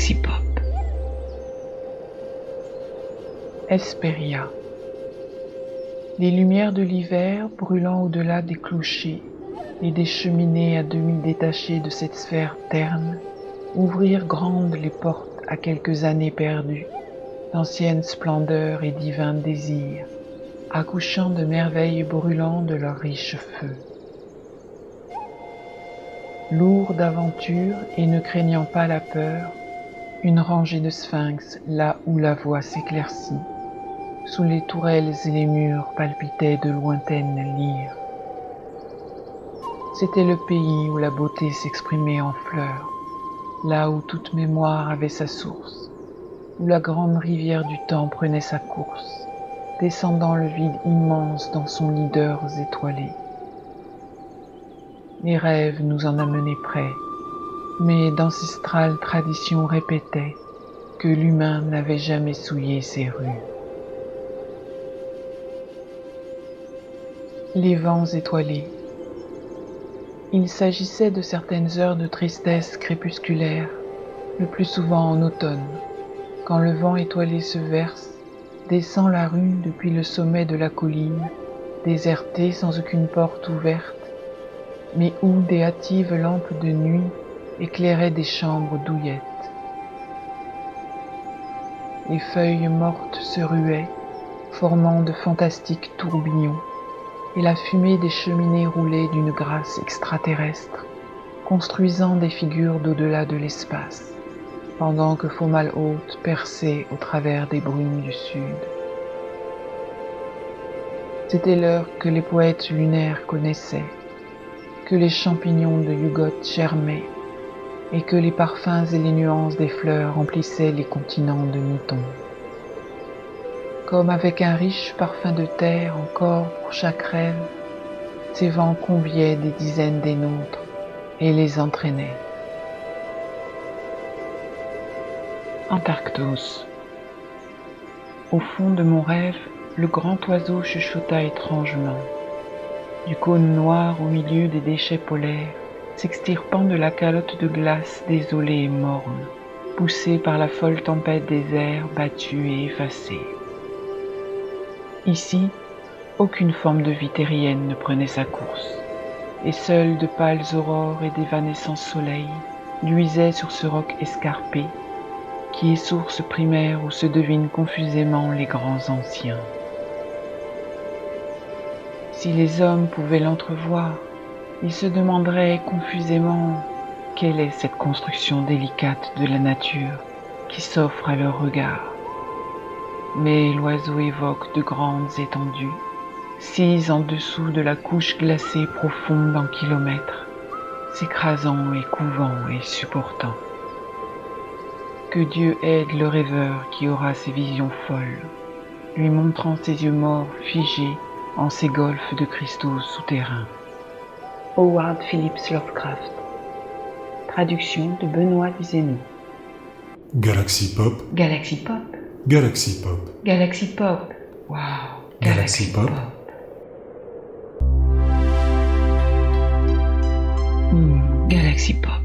Galaxy Pop. Hesperia. Les lumières de l'hiver brûlant au-delà des clochers et des cheminées à demi détachées de cette sphère terne ouvrirent grandes les portes à quelques années perdues, d'anciennes splendeurs et divins désirs, accouchant de merveilles brûlant de leur riche feu. Lourd d'aventure et ne craignant pas la peur, une rangée de sphinx là où la voie s'éclaircit, sous les tourelles et les murs palpitaient de lointaines lyres. C'était le pays où la beauté s'exprimait en fleurs, là où toute mémoire avait sa source, où la grande rivière du temps prenait sa course, descendant le vide immense dans son lit d'heures étoilées. Les rêves nous en amenaient près, mais d'ancestrales traditions répétaient que l'humain n'avait jamais souillé ces rues. Les vents étoilés. Il s'agissait de certaines heures de tristesse crépusculaire, le plus souvent en automne, quand le vent étoilé se verse, descend la rue depuis le sommet de la colline, désertée sans aucune porte ouverte, mais où des hâtives lampes de nuit éclairaient des chambres douillettes. Les feuilles mortes se ruaient, formant de fantastiques tourbillons, et la fumée des cheminées roulait d'une grâce extraterrestre, construisant des figures d'au-delà de l'espace, pendant que Fomalhaut perçait au travers des brumes du sud. C'était l'heure que les poètes lunaires connaissaient, que les champignons de Yugoth germaient, et que les parfums et les nuances des fleurs remplissaient les continents de Niton. Comme avec un riche parfum de terre encore pour chaque rêve, ces vents conviaient des dizaines des nôtres et les entraînaient. Antarctos. Au fond de mon rêve, le grand oiseau chuchota étrangement. Du cône noir au milieu des déchets polaires, s'extirpant de la calotte de glace désolée et morne, poussée par la folle tempête des airs battus et effacés. Ici, aucune forme de vie terrienne ne prenait sa course, et seules de pâles aurores et d'évanescents soleils luisaient sur ce roc escarpé, qui est source primaire où se devinent confusément les grands anciens. Si les hommes pouvaient l'entrevoir, ils se demanderaient confusément quelle est cette construction délicate de la nature qui s'offre à leur regard. Mais l'oiseau évoque de grandes étendues, sises en dessous de la couche glacée profonde en kilomètres, s'écrasant et couvant et supportant. Que Dieu aide le rêveur qui aura ces visions folles, lui montrant ses yeux morts figés en ces golfes de cristaux souterrains. Howard Phillips Lovecraft. Traduction de Benoît Dusénou. Galaxy Pop. Galaxy Pop. Galaxy Pop. Galaxy Pop. Wow. Galaxy Pop. Galaxy Pop.